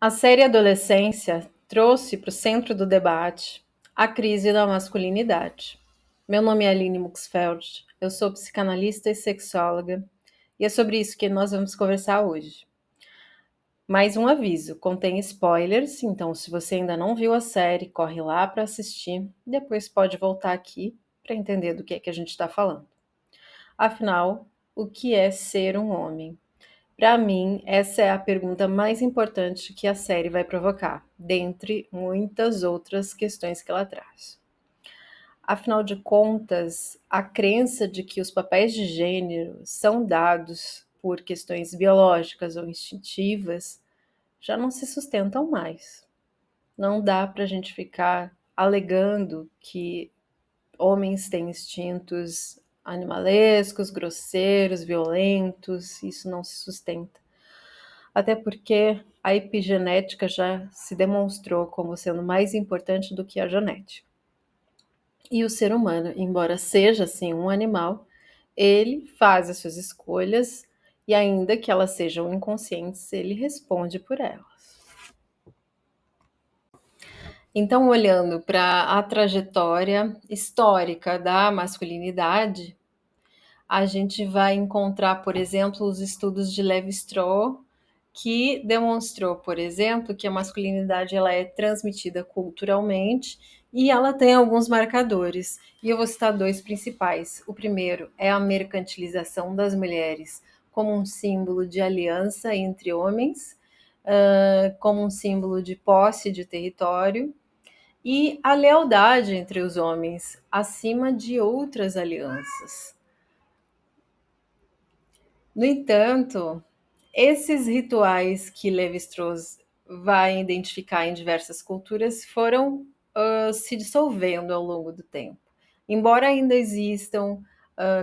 A série Adolescência trouxe para o centro do debate a crise da masculinidade. Meu nome é Aline Muxfeld, eu sou psicanalista e sexóloga, e é sobre isso que nós vamos conversar hoje. Mais um aviso, contém spoilers, então se você ainda não viu a série, corre lá para assistir, depois pode voltar aqui para entender do que a gente está falando. Afinal, o que é ser um homem? Para mim, essa é a pergunta mais importante que a série vai provocar, dentre muitas outras questões que ela traz. Afinal de contas, a crença de que os papéis de gênero são dados por questões biológicas ou instintivas já não se sustentam mais. Não dá para a gente ficar alegando que homens têm instintos animalescos, grosseiros, violentos, isso não se sustenta. Até porque a epigenética já se demonstrou como sendo mais importante do que a genética. E o ser humano, embora seja assim um animal, ele faz as suas escolhas e ainda que elas sejam inconscientes, ele responde por elas. Então, olhando para a trajetória histórica da masculinidade, a gente vai encontrar, por exemplo, os estudos de Levi-Strauss, que demonstrou, por exemplo, que a masculinidade ela é transmitida culturalmente e ela tem alguns marcadores. E eu vou citar dois principais. O primeiro é a mercantilização das mulheres como um símbolo de aliança entre homens, como um símbolo de posse de território, e a lealdade entre os homens acima de outras alianças. No entanto, esses rituais que Levi-Strauss vai identificar em diversas culturas foram se dissolvendo ao longo do tempo. Embora ainda existam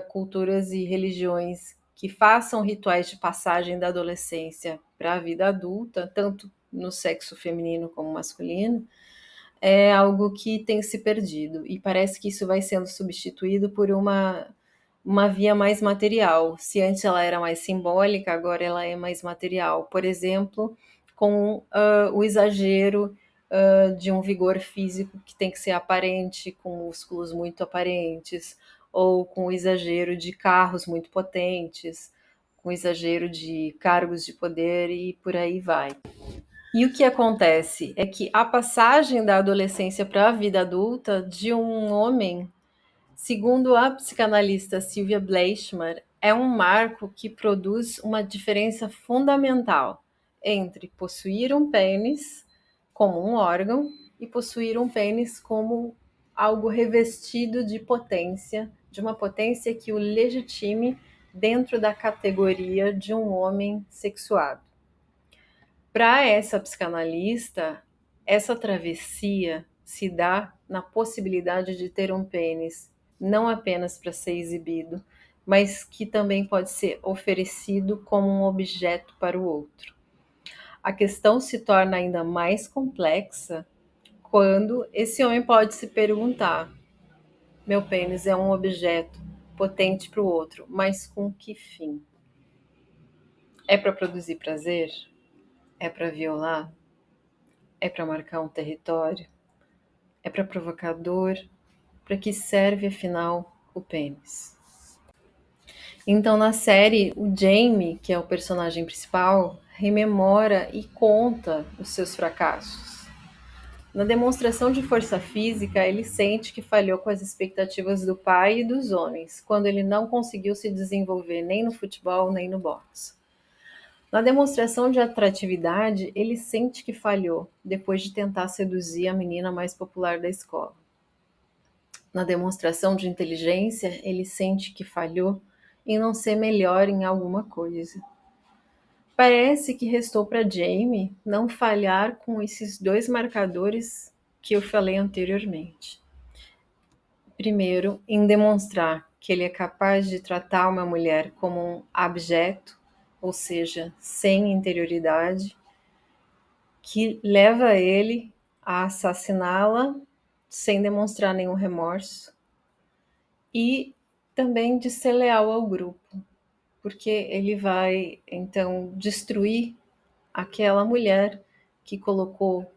culturas e religiões que façam rituais de passagem da adolescência para a vida adulta, tanto no sexo feminino como masculino, é algo que tem se perdido e parece que isso vai sendo substituído por uma via mais material. Se antes ela era mais simbólica, agora ela é mais material. Por exemplo, com o exagero de um vigor físico que tem que ser aparente, com músculos muito aparentes, ou com o exagero de carros muito potentes, com o exagero de cargos de poder e por aí vai. E o que acontece é que a passagem da adolescência para a vida adulta de um homem, segundo a psicanalista Sylvia Bleichmer, é um marco que produz uma diferença fundamental entre possuir um pênis como um órgão e possuir um pênis como algo revestido de potência, de uma potência que o legitime dentro da categoria de um homem sexuado. Para essa psicanalista, essa travessia se dá na possibilidade de ter um pênis não apenas para ser exibido, mas que também pode ser oferecido como um objeto para o outro. A questão se torna ainda mais complexa quando esse homem pode se perguntar: meu pênis é um objeto potente para o outro, mas com que fim? É para produzir prazer? É para violar? É para marcar um território? É para provocar dor? Para que serve, afinal, o pênis? Então, na série, o Jamie, que é o personagem principal, rememora e conta os seus fracassos. Na demonstração de força física, ele sente que falhou com as expectativas do pai e dos homens, quando ele não conseguiu se desenvolver nem no futebol nem no boxe. Na demonstração de atratividade, ele sente que falhou, depois de tentar seduzir a menina mais popular da escola. Na demonstração de inteligência, ele sente que falhou em não ser melhor em alguma coisa. Parece que restou para Jamie não falhar com esses dois marcadores que eu falei anteriormente. Primeiro, em demonstrar que ele é capaz de tratar uma mulher como um abjeto, ou seja, sem interioridade, que leva ele a assassiná-la sem demonstrar nenhum remorso, e também de ser leal ao grupo, porque ele vai então destruir aquela mulher que colocou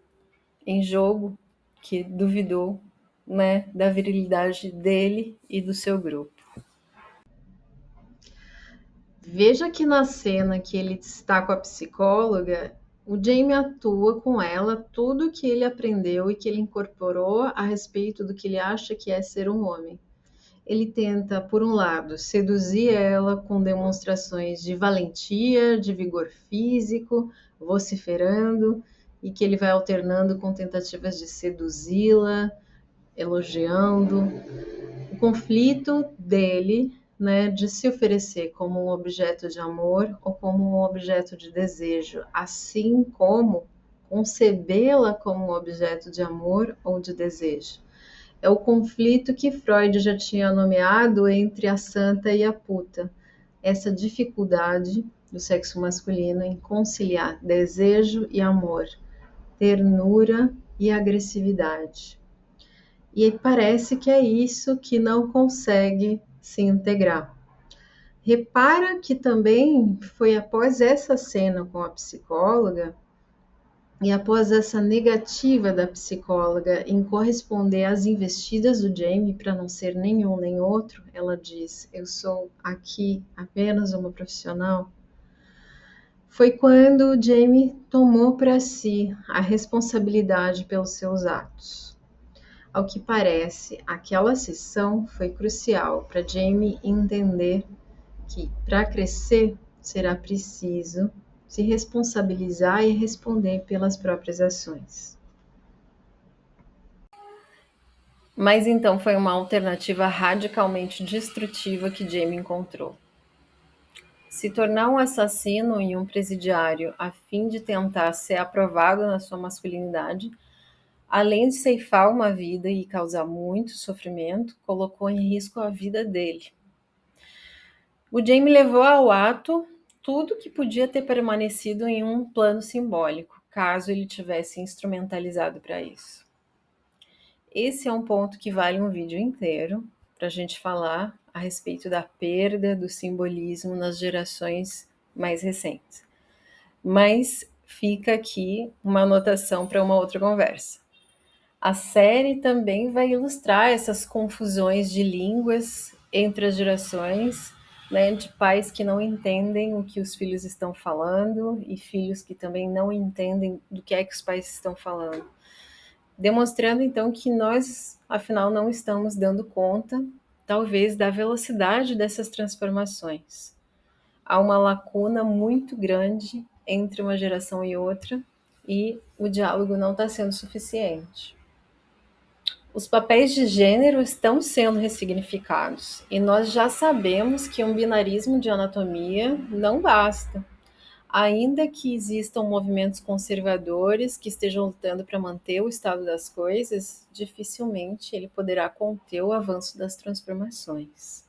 em jogo, que duvidou, né, da virilidade dele e do seu grupo. Veja que na cena que ele está com a psicóloga, o Jamie atua com ela tudo o que ele aprendeu e que ele incorporou a respeito do que ele acha que é ser um homem. Ele tenta, por um lado, seduzir ela com demonstrações de valentia, de vigor físico, vociferando, e que ele vai alternando com tentativas de seduzi-la, elogiando. O conflito dele, né, de se oferecer como um objeto de amor ou como um objeto de desejo, assim como concebê-la como um objeto de amor ou de desejo. É o conflito que Freud já tinha nomeado entre a santa e a puta. Essa dificuldade do sexo masculino em conciliar desejo e amor, ternura e agressividade. E parece que é isso que não consegue se integrar. Repara que também foi após essa cena com a psicóloga e após essa negativa da psicóloga em corresponder às investidas do Jamie para não ser nenhum nem outro, ela diz: "Eu sou aqui apenas uma profissional". Foi quando o Jamie tomou para si a responsabilidade pelos seus atos. Ao que parece, aquela sessão foi crucial para Jamie entender que, para crescer, será preciso se responsabilizar e responder pelas próprias ações. Mas então foi uma alternativa radicalmente destrutiva que Jamie encontrou. Se tornar um assassino e um presidiário a fim de tentar ser aprovado na sua masculinidade, além de ceifar uma vida e causar muito sofrimento, colocou em risco a vida dele. O Jamie levou ao ato tudo que podia ter permanecido em um plano simbólico, caso ele tivesse instrumentalizado para isso. Esse é um ponto que vale um vídeo inteiro para a gente falar a respeito da perda do simbolismo nas gerações mais recentes. Mas fica aqui uma anotação para uma outra conversa. A série também vai ilustrar essas confusões de línguas entre as gerações, né, de pais que não entendem o que os filhos estão falando e filhos que também não entendem do que é que os pais estão falando. Demonstrando então que nós, afinal, não estamos dando conta, talvez, da velocidade dessas transformações. Há uma lacuna muito grande entre uma geração e outra e o diálogo não está sendo suficiente. Os papéis de gênero estão sendo ressignificados e nós já sabemos que um binarismo de anatomia não basta. Ainda que existam movimentos conservadores que estejam lutando para manter o estado das coisas, dificilmente ele poderá conter o avanço das transformações.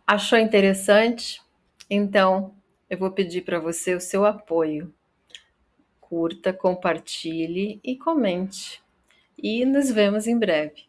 Achou interessante? Então, eu vou pedir para você o seu apoio. Curta, compartilhe e comente. E nos vemos em breve.